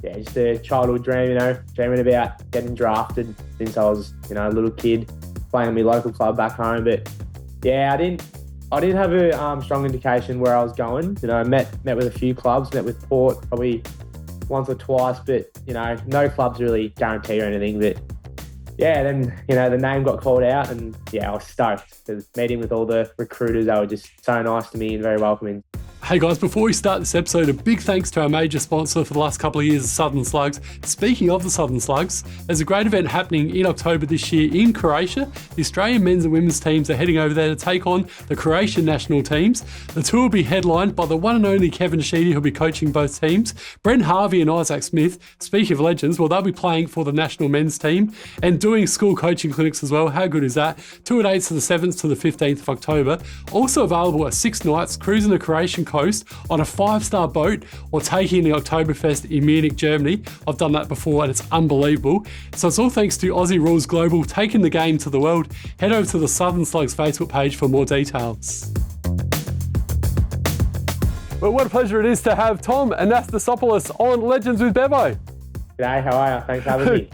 yeah, just a childhood dream, dreaming about getting drafted since I was, a little kid playing in my local club back home. But yeah, I didn't have a strong indication where I was going. Met with a few clubs, met with Port probably once or twice, but no clubs really guarantee or anything. But yeah, then the name got called out, and yeah, I was stoked because meeting with all the recruiters, they were just so nice to me and very welcoming. Hey guys, before we start this episode, a big thanks to our major sponsor for the last couple of years, Southern Slugs. Speaking of the Southern Slugs, there's a great event happening in October this year in Croatia. The Australian men's and women's teams are heading over there to take on the Croatian national teams. The tour will be headlined by the one and only Kevin Sheedy, who'll be coaching both teams. Brent Harvey and Isaac Smith, speaking of legends, well, they'll be playing for the national men's team and doing school coaching clinics as well. How good is that? 2 dates to the 7th to the 15th of October. Also available at 6 nights, cruising the Croatian coast on a 5-star boat or taking the Oktoberfest in Munich, Germany. I've done that before and it's unbelievable. So it's all thanks to Aussie Rules Global taking the game to the world. Head over to the Southern Slugs Facebook page for more details. Well, what a pleasure it is to have Tom Anastasopoulos on Legends with Bevo. G'day, how are you? Thanks for having me.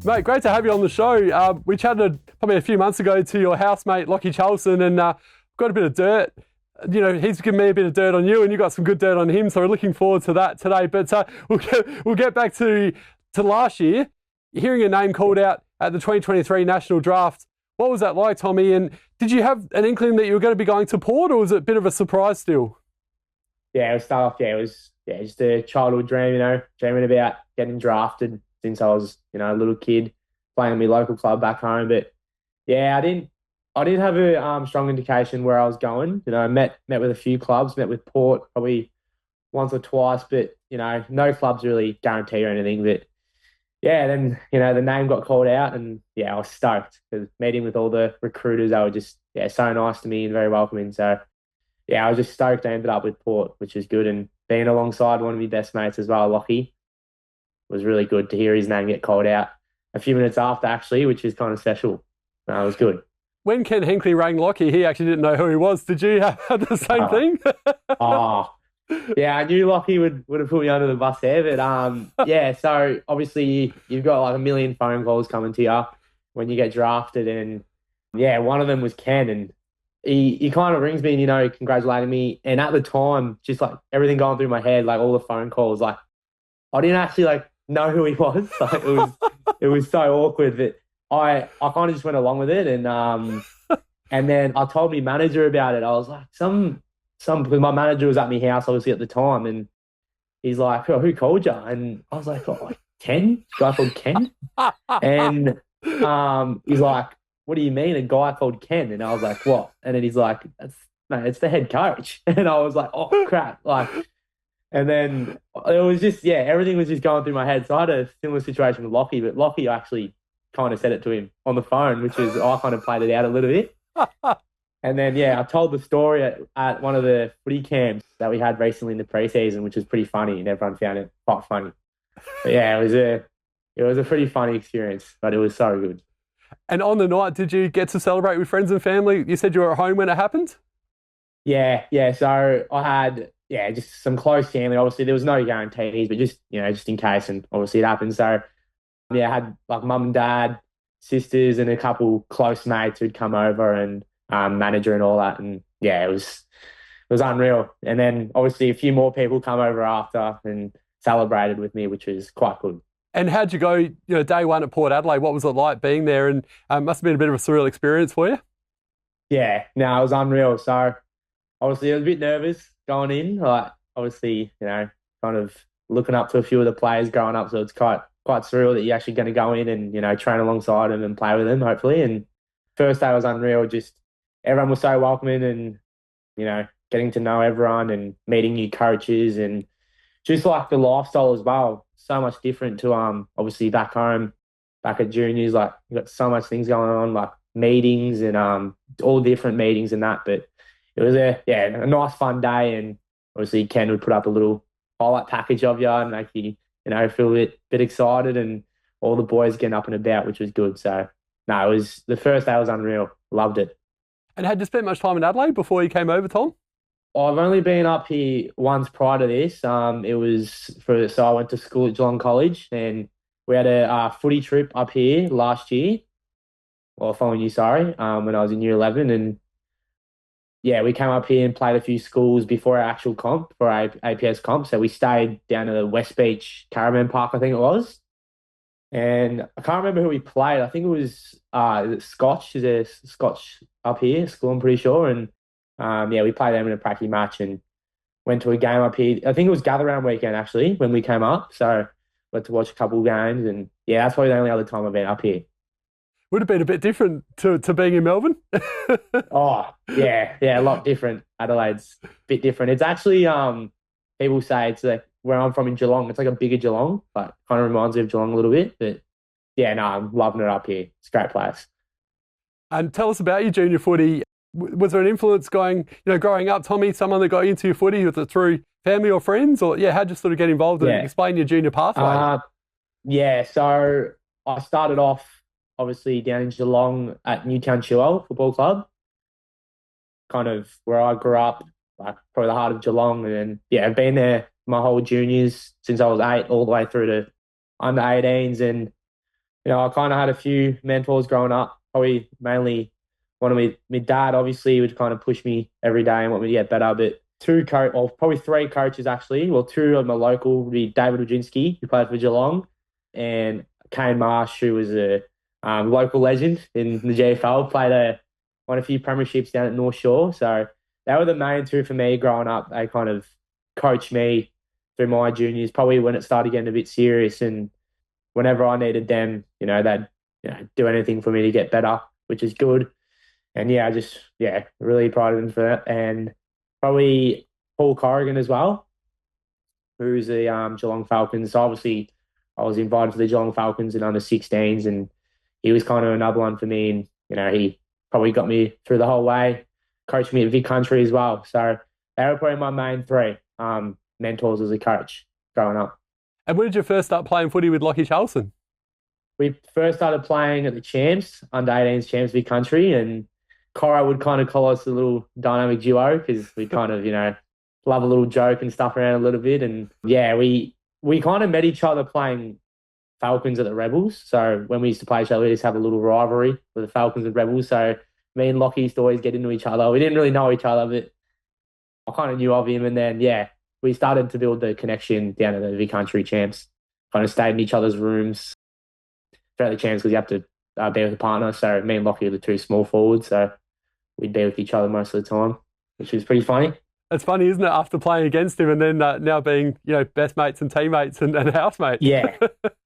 Mate, great to have you on the show. We chatted probably a few months ago to your housemate, Lachie Charleson, and got a bit of dirt. He's given me a bit of dirt on you, and you got some good dirt on him. So we're looking forward to that today. But we'll get back to last year. Hearing your name called out at the 2023 national draft, what was that like, Tommy? And did you have an inkling that you were going to be going to Port, or was it a bit of a surprise still? Yeah, it was just a childhood dream, dreaming about getting drafted since I was, a little kid playing in my local club back home. But yeah, I didn't have a strong indication where I was going. Met with a few clubs, met with Port probably once or twice, but no clubs really guarantee or anything. But yeah, then the name got called out, and yeah, I was stoked because meeting with all the recruiters, they were just so nice to me and very welcoming. So yeah, I was just stoked I ended up with Port, which is good, and being alongside one of my best mates as well, Lachie, was really good to hear his name get called out a few minutes after actually, which is kind of special. It was good. When Ken Hinkley rang Lachie, he actually didn't know who he was. Did you have the same thing? Yeah, I knew Lachie would have put me under the bus there. But yeah, so obviously you've got like a million phone calls coming to you when you get drafted. And yeah, one of them was Ken, and he kind of rings me and, congratulating me. And at the time, just like everything going through my head, like all the phone calls, like I didn't actually know who he was. Like it was so awkward that I kind of just went along with it, and then I told my manager about it. I was like, because my manager was at my house obviously at the time, and he's like, oh, who called you? And I was like, Ken? A guy called Ken? And he's like, what do you mean, a guy called Ken? And I was like, what? And then he's like, it's the head coach. And I was like, oh crap, and then it was just everything was just going through my head. So I had a similar situation with Lachie, but Lachie actually kind of said it to him on the phone, which is I kind of played it out a little bit. And then, I told the story at one of the footy camps that we had recently in the preseason, which was pretty funny, and everyone found it quite funny. But yeah, it was a pretty funny experience, but it was so good. And on the night, did you get to celebrate with friends and family? You said you were at home when it happened? Yeah. So I had, just some close family. Obviously, there was no guarantees, but just in case, and obviously it happened. So I had like mum and dad, sisters, and a couple close mates who'd come over, and manager and all that. And yeah, it was unreal. And then obviously a few more people come over after and celebrated with me, which was quite good. And how'd you go, day one at Port Adelaide? What was it like being there? And must have been a bit of a surreal experience for you. Yeah, no, it was unreal. So obviously I was a bit nervous going in, like obviously, kind of looking up to a few of the players growing up. So it's quite surreal that you're actually going to go in and, train alongside them and play with them, hopefully. And first day was unreal. Just everyone was so welcoming, and, getting to know everyone and meeting new coaches, and just like the lifestyle as well. So much different to, obviously back home, back at juniors, like you got so much things going on, like meetings and, all different meetings and that. But it was a nice fun day. And obviously Ken would put up a little highlight package of you and make you, feel a bit excited, and all the boys getting up and about, which was good. So no, the first day was unreal. Loved it. And had you spent much time in Adelaide before you came over, Tom? I've only been up here once prior to this. So I went to school at Geelong College, and we had a footy trip up here last year, or following year, sorry, when I was in year 11. And yeah, we came up here and played a few schools before our actual comp, for our APS comp. So we stayed down at the West Beach Caravan Park, I think it was. And I can't remember who we played. I think it was is it Scotch? Is there Scotch up here? School, I'm pretty sure. And yeah, we played them in a practice match and went to a game up here. I think it was Gather Round weekend actually when we came up. So went to watch a couple of games, and yeah, that's probably the only other time I've been up here. Would have been a bit different to being in Melbourne. Oh, yeah, a lot different. Adelaide's a bit different. It's actually people say it's like where I'm from in Geelong, it's like a bigger Geelong, but kind of reminds me of Geelong a little bit. But yeah, no, I'm loving it up here. It's a great place. And tell us about your junior footy. Was there an influence growing up, Tommy, someone that got you into your footy? Was it through family or friends? Or yeah, how'd you sort of get involved and explain your junior pathway? Yeah, so I started off obviously down in Geelong at Newtown Chilwell Football Club, kind of where I grew up, like probably the heart of Geelong. And then, yeah, I've been there my whole juniors since I was 8 all the way through to under 18s. And, I kind of had a few mentors growing up, probably mainly one of my dad, obviously, would kind of push me every day and want me to get better. But probably 3 coaches actually. Well, 2 of my local would be David Wojcinski, who played for Geelong, and Kane Marsh, who was a local legend in the GFL, won a few premierships down at North Shore. So they were the main 2 for me growing up. They kind of coached me through my juniors, probably when it started getting a bit serious. And whenever I needed them, they'd do anything for me to get better, which is good. And yeah, I just really proud of them for that. And probably Paul Corrigan as well, who's the Geelong Falcons. So obviously I was invited to the Geelong Falcons in under 16s, and he was kind of another one for me. And, he probably got me through the whole way, coached me at Vic Country as well. So they were probably my main 3 mentors as a coach growing up. And when did you first start playing footy with Lachie Charleson? We first started playing at the Champs, under 18s Champs Vic Country, and Cora would kind of call us a little dynamic duo because we kind of, love a little joke and stuff around a little bit. And yeah, we kind of met each other playing Falcons at the Rebels. So when we used to play each other, we used to have a little rivalry with the Falcons and Rebels. So me and Lachie used to always get into each other. We didn't really know each other, but I kind of knew of him. And then, yeah, we started to build the connection down at the Vic Country Champs. Kind of stayed in each other's rooms throughout the Champs because you have to be with a partner. So me and Lachie are the 2 small forwards. So we'd be with each other most of the time, which was pretty funny. It's funny, isn't it, after playing against him and then now being, best mates and teammates and housemates. Yeah.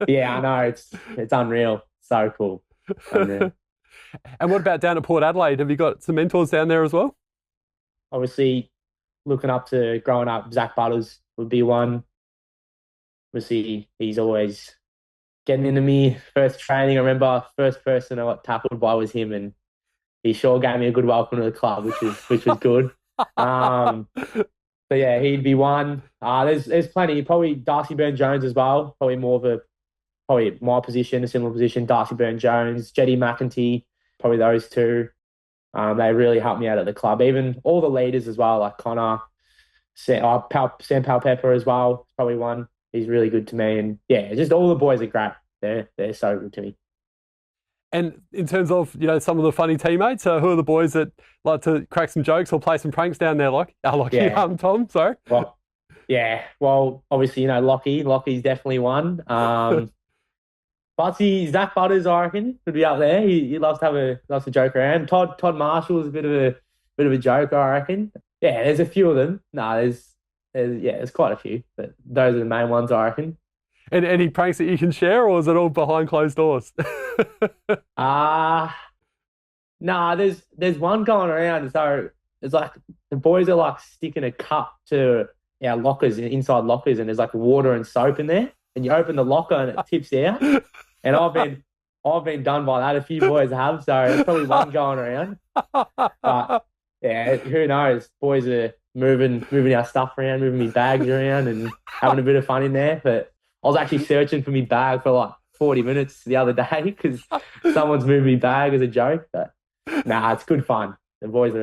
Yeah, I know. It's unreal. So cool. Unreal. And what about down at Port Adelaide? Have you got some mentors down there as well? Obviously, looking up to growing up, Zach Butters would be one. Obviously, he's always getting into me. First training, I remember first person I got tackled by was him, and he sure gave me a good welcome to the club, which was good. So yeah, he'd be one. There's plenty. Probably Darcy Byrne-Jones as well. Probably my position, a similar position. Darcy Byrne-Jones, Jetty McEntee, probably those 2. They really helped me out at the club. Even all the leaders as well, like Connor, Sam Powell-Pepper as well. Probably one. He's really good to me. And yeah, just all the boys are great. They're so good to me. And in terms of, some of the funny teammates, who are the boys that like to crack some jokes or play some pranks down there, Tom, sorry? Well, yeah. Well, obviously, Lachie. Lockie's definitely one. Zach Butters, I reckon, would be up there. He loves to joke around. Todd Marshall is a bit of a joker, I reckon. Yeah, there's a few of them. No, there's quite a few, but those are the main ones, I reckon. And any pranks that you can share, or is it all behind closed doors? Nah, there's one going around. So it's like the boys are like sticking a cup to our lockers, inside lockers, and there's like water and soap in there. And you open the locker and it tips out. And I've been done by that. A few boys have, so there's probably one going around. But yeah, who knows? Boys are moving our stuff around, moving my bags around, and having a bit of fun in there. But I was actually searching for my bag for like 40 minutes the other day because someone's moved my bag as a joke. But nah, it's good fun. The boys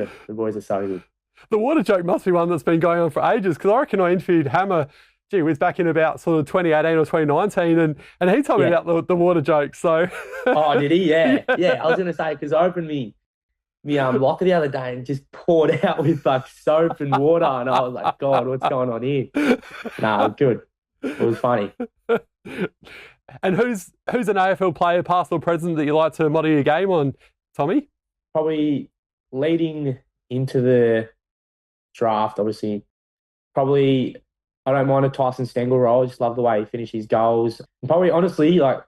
are so good. The water joke must be one that's been going on for ages, because I reckon I interviewed Hammer, gee whiz, back in about sort of 2018 or 2019, and he told me about the water joke. So. Oh, did he? Yeah. I was gonna say, because I opened me locker the other day and just poured out with like soap and water, and I was like, God, what's going on here? Nah, good. It was funny. And who's an AFL player, past or present, that you like to model your game on, Tommy? Probably leading into the draft, obviously. Probably, I don't mind a Tyson Stengel role. I just love the way he finishes goals. And probably, honestly, like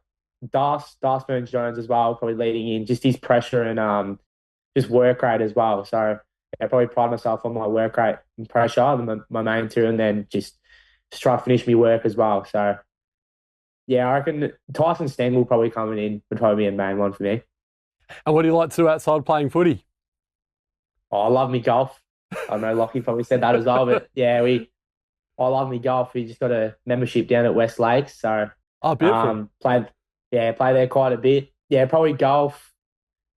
Das Burns-Jones as well, probably leading in, just his pressure and just work rate as well. So I probably pride myself on my work rate and pressure, my main two, and then just try to finish my work as well. So yeah, I reckon Tyson Stengel probably coming in would probably be a main one for me. And what do you like to do outside playing footy? Oh, I love me golf. I know Lachie probably said that as well, but yeah, I love me golf. We just got a membership down at West Lakes, so beautiful. Play there quite a bit. Yeah, probably golf.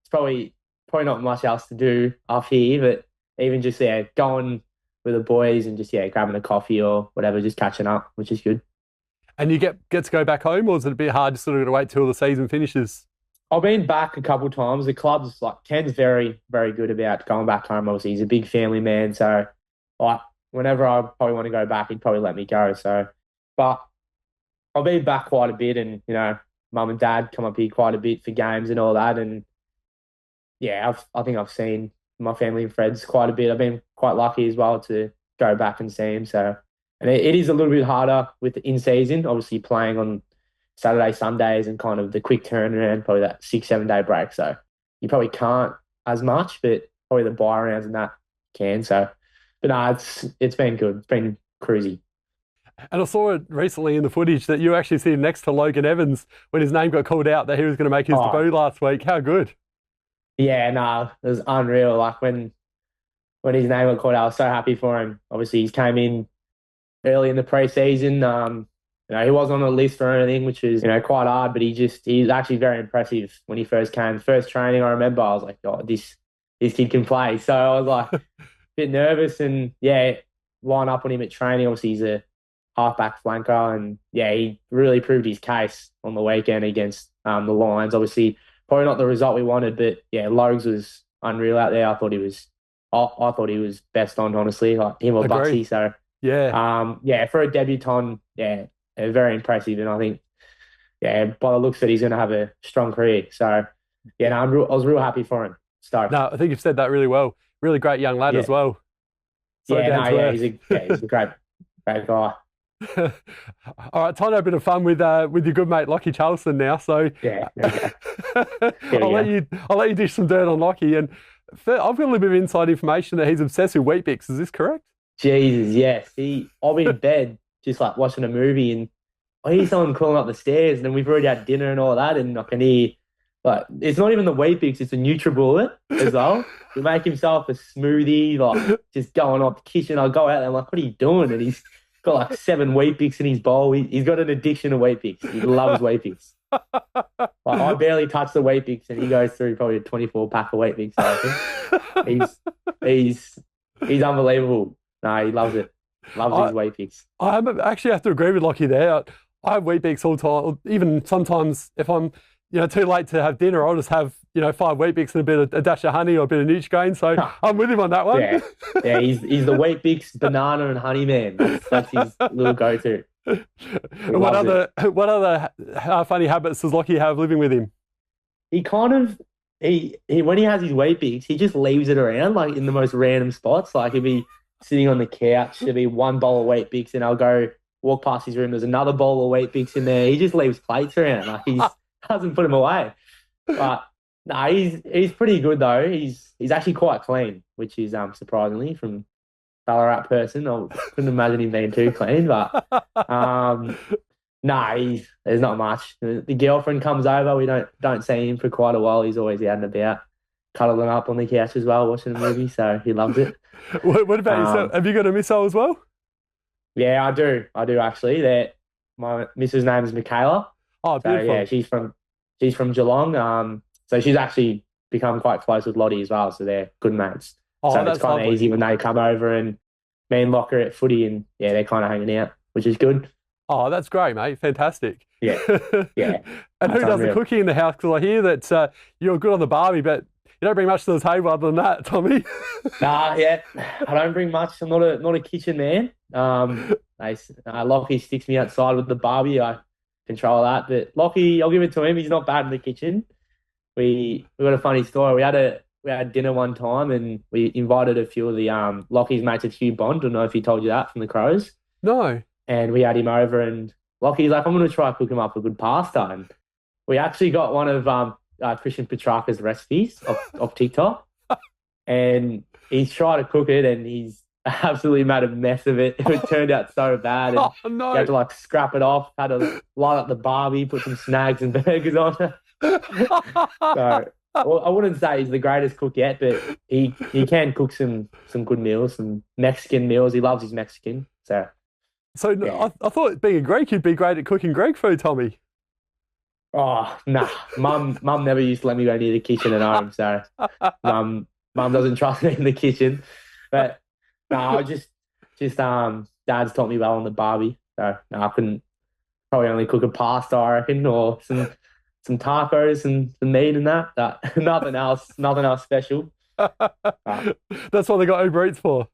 It's probably not much else to do up here, but even just going with the boys and just grabbing a coffee or whatever, just catching up, which is good. And you get to go back home, or is it a bit hard to sort of wait till the season finishes? I've been back a couple of times. The club's Ken's very, very good about going back home. Obviously, he's a big family man, so whenever I probably want to go back, he'd probably let me go. So, but I've been back quite a bit, and mum and dad come up here quite a bit for games and all that, and I think I've seen my family and friends quite a bit. I've been quite lucky as well to go back and see them. So, and it is a little bit harder with the in-season, obviously playing on Saturday, Sundays, and kind of the quick turnaround, probably that 6-7 day break. So you probably can't as much, but probably the buy rounds and that can. So, but no, it's been good. It's been cruisy. And I saw it recently in the footage that you were actually sitting next to Logan Evans when his name got called out that he was going to make his debut last week. How good? Yeah, no, it was unreal. Like when his name got called out, I was so happy for him. Obviously, he came in early in the pre-season. He wasn't on the list or anything, which is quite hard. But he's actually very impressive when he first came. First training, I remember, I was like, oh, this kid can play. So I was like a bit nervous, and line up on him at training. Obviously, he's a halfback flanker, and he really proved his case on the weekend against the Lions. Obviously, probably not the result we wanted, but Logs was unreal out there. I thought he was best on, honestly, like him or Buxy. So for a debutant, very impressive, and I think by the looks that he's going to have a strong career. So I was real happy for him. Stoked. No, I think you've said that really well. Really great young lad as well. So he's a great guy. All right, time to have a bit of fun with your good mate Lachie Charleson now. So I'll let you dish some dirt on Lachie. And I've got a little bit of inside information that he's obsessed with Weet-Bix. Is this correct? Jesus, yes. I'm in bed just like watching a movie, and I hear someone calling up the stairs, and then we've already had dinner and all that, and I can hear it's not even the Weet-Bix, it's a NutriBullet as well. He make himself a smoothie, just going off the kitchen. I'll go out there, I'm like, what are you doing? And he's got 7 Weet-Bix in his bowl. He's got an addiction to Weet-Bix. He loves Weet-Bix. I barely touch the Weet-Bix, and he goes through probably a 24 pack of Weet-Bix. He's unbelievable. No, he loves it. Loves his Weet-Bix. I actually have to agree with Lachie there. I have Weet-Bix all the time. Even sometimes if I'm too late to have dinner, I'll just have 5 Weet-Bix and a dash of honey or a bit of Nutrigrain. So I'm with him on that one. He's the Weet-Bix banana and honey man. That's his little go-to. What other funny habits does Lachie have living with him? He kind of when he has his Weet-Bix, he just leaves it around in the most random spots. He'll be sitting on the couch, there'll be one bowl of Weet-Bix, and I'll go walk past his room. There's another bowl of Weet-Bix in there. He just leaves plates around. He doesn't put them away. But no, he's pretty good though. He's actually quite clean, which is surprisingly from Ballarat person. I couldn't imagine him being too clean, but there's not much. The girlfriend comes over. We don't see him for quite a while. He's always out and about, cuddling up on the couch as well, watching a movie. So he loves it. What about yourself? Have you got a missile as well? Yeah, I do actually. My missus' name is Michaela. Oh, beautiful. So, she's from Geelong. So she's actually become quite close with Lottie as well. So they're good mates. So it's that's kind of lovely. easy when they come over, and me and Locker at footy, and yeah, they're kind of hanging out, which is good. Oh, that's great, mate. Fantastic. Yeah, yeah. And who That's does the unreal. cooking in the house? Because I hear that you're good on the barbie, but you don't bring much to the table other than that, Tommy. Yeah, I don't bring much. I'm not a kitchen man. Lockie sticks me outside with the barbie. I control that. But Lockie, I'll give it to him. He's not bad in the kitchen. We got a funny story. We had dinner one time, and we invited a few of the Lockie's mates at Hugh Bond. I don't know if he told you that from the Crows. No. And we had him over, and Lockie's like, I'm going to try to cook him up a good pasta. And we actually got one of Christian Petrarca's recipes off TikTok, and he's tried to cook it, and he's absolutely made a mess of it. It turned out so bad. And Oh, no. he had to like scrap it off, had to light up the barbie, put some snags and burgers on it. So I wouldn't say he's the greatest cook yet, but he can cook some good meals, some Mexican meals. He loves his Mexican. So yeah. I thought being a Greek, you'd be great at cooking Greek food, Tommy. Oh, nah. Mum never used to let me go near the kitchen at home, so mum doesn't trust me in the kitchen. But no, Dad's taught me well on the barbie. So no, I can probably only cook a pasta, I reckon, or some tacos and some meat and that. Nothing else special. That's what they got Uber Eats for.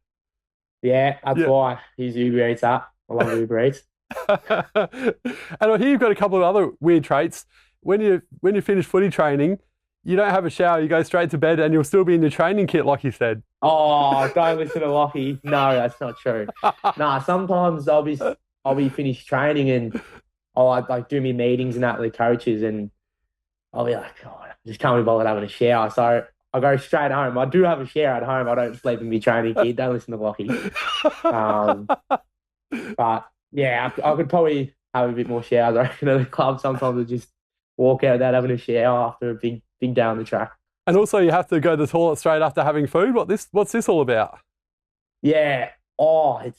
Yeah, that's why he's Uber Eats that. I love Uber Eats. And I hear you've got a couple of other weird traits. When you finish footy training, you don't have a shower, you go straight to bed, and you'll still be in your training kit, like you said. Oh, don't listen to Lachie. No, that's not true. Nah, sometimes I'll be finished training, and I'll like do my meetings and that with the coaches, and I'll be like, God, I just can't be bothered having a shower. So I go straight home. I do have a shower at home. I don't sleep in my training kit. Don't listen to Lachie. But yeah, I could probably have a bit more showers, I reckon, at the club. Sometimes I just walk out without having a shower after a big day on the track. And also you have to go to the toilet straight after having food. What's this all about? Yeah. Oh, I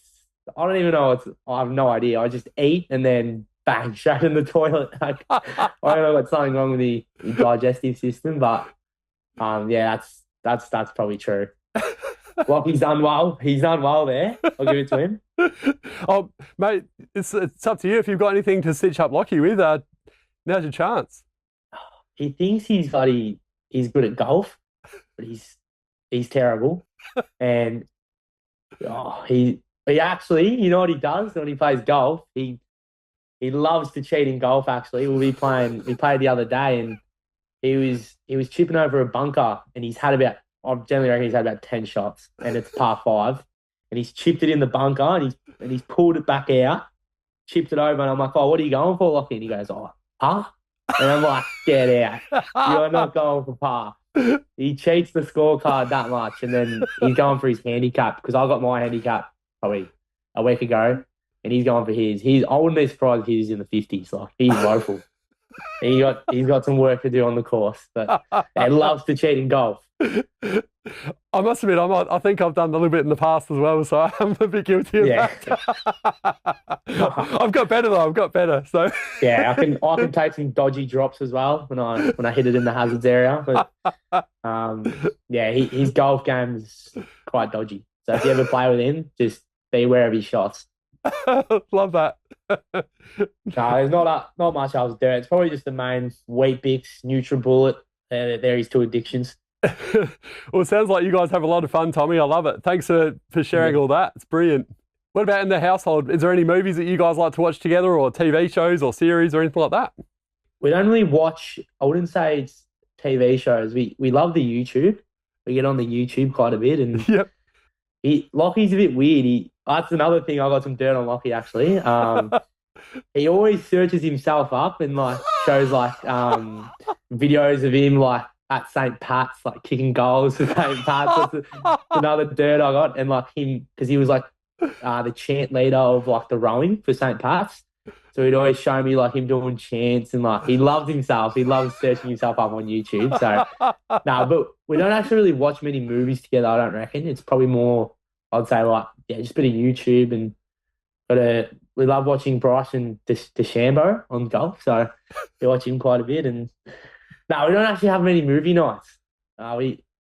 don't even know. I have no idea. I just eat and then bang, straight in the toilet. Like, I don't know what's something wrong with the digestive system, but yeah, that's probably true. Well, he's done well. He's done well there. I'll give it to him. Oh, mate, it's up to you. If you've got anything to stitch up Lachie with, now's your chance. He thinks he's good at golf, but he's terrible. And he actually, you know what he does when he plays golf? He loves to cheat in golf. Actually, we played the other day, and he was chipping over a bunker, and I generally reckon he's had about 10 shots, and it's par 5, and he's chipped it in the bunker, and he's pulled it back out, chipped it over, and I'm like, oh, what are you going for, Lachie? And he goes, oh, par? And I'm like, get out. You're not going for par. He cheats the scorecard that much, and then he's going for his handicap, because I got my handicap probably a week ago, and he's going for his. I wouldn't be surprised if he's in the 50s. Like, he's woeful. He's got some work to do on the course, but he loves to cheat in golf. I must admit, I think I've done a little bit in the past as well, so I'm a bit guilty of that. I've got better though. I've got better. So yeah, I can take some dodgy drops as well when I hit it in the hazards area. But yeah, his golf game's quite dodgy. So if you ever play with him, just be aware of his shots. Love that. No, there's not much else there. It's probably just the main Wheat Bix, NutriBullet. They're his two addictions. Well, it sounds like you guys have a lot of fun, Tommy. I love it. Thanks for sharing all that. It's brilliant. What about in the household? Is there any movies that you guys like to watch together, or TV shows or series or anything like that? We don't really watch, I wouldn't say it's TV shows. We love the YouTube. We get on the YouTube quite a bit. And yep. Lachie's a bit weird. That's another thing. I got some dirt on Lachie, actually. He always searches himself up and like shows like videos of him like at St. Pat's, like kicking goals for St. Pat's. That's another dirt I got. And like him, because he was like the chant leader of like the rowing for St. Pat's. So he'd always show me like him doing chants, and like he loves himself. He loves searching himself up on YouTube. So no, but we don't actually really watch many movies together, I don't reckon. It's probably more, I'd say, like, yeah, just a bit of YouTube. And we love watching Bryson DeChambeau on golf, so we watch him quite a bit. And no, we don't actually have many movie nights.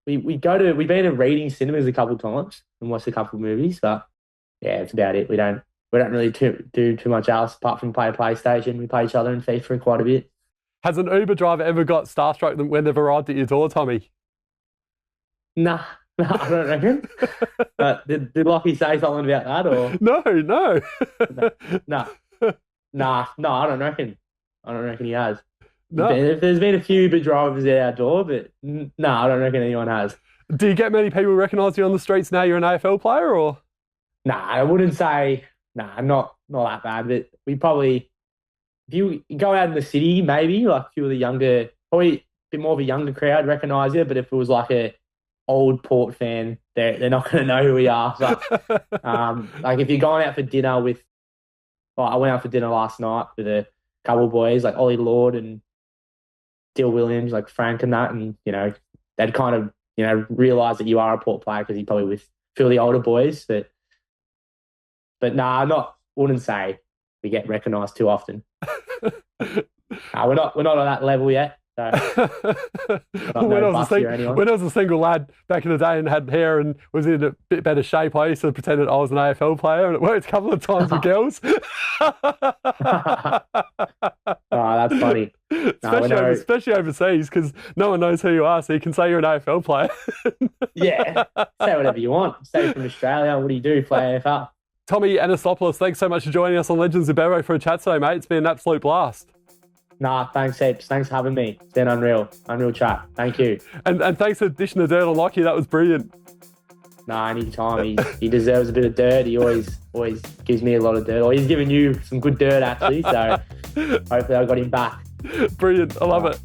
we've been to reading cinemas a couple of times and watched a couple of movies, but yeah, that's about it. We don't really do too much else apart from play PlayStation. We play each other in FIFA quite a bit. Has an Uber driver ever got starstruck when they've arrived at your door, Tommy? Nah, I don't reckon. Did Lachie say something about that or? No. Nah, I don't reckon. I don't reckon he has. No. There's been a few Uber drivers at our door, but no, I don't reckon anyone has. Do you get many people recognise you on the streets now you're an AFL player, or? Nah, I wouldn't say. Nah, not that bad. But we probably, if you go out in the city, maybe like a few of the younger, probably a bit more of a younger crowd recognise you. But if it was like a old Port fan, they're not going to know who we are. But like if you're going out for dinner with, I went out for dinner last night with a couple of boys like Ollie Lord and Dill Williams, like Frank and that, and they'd kind of realise that you are a Port player because you probably with a few of the older boys. But nah, wouldn't say we get recognised too often. We're not on that level yet. So when I was a single lad back in the day and had hair and was in a bit better shape, I used to pretend that I was an AFL player, and it worked a couple of times with girls. That's funny. Especially overseas, because no one knows who you are, so you can say you're an AFL player. Yeah, say whatever you want. Say from Australia, what do you do? Play AFL. Tommy Anastasopoulos, thanks so much for joining us on Legends of Barrow for a chat today, mate. It's been an absolute blast. Nah, thanks heaps. Thanks for having me. It's been unreal chat. Thank you. And thanks for dishing the dirt on Lachie. That was brilliant. Nah, anytime. He deserves a bit of dirt. He always gives me a lot of dirt. Or he's giving you some good dirt, actually. So hopefully I got him back. Brilliant. I love it.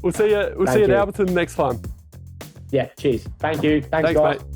We'll see you at Alberton next time. Yeah, cheers. Thank you. Thanks guys. Mate.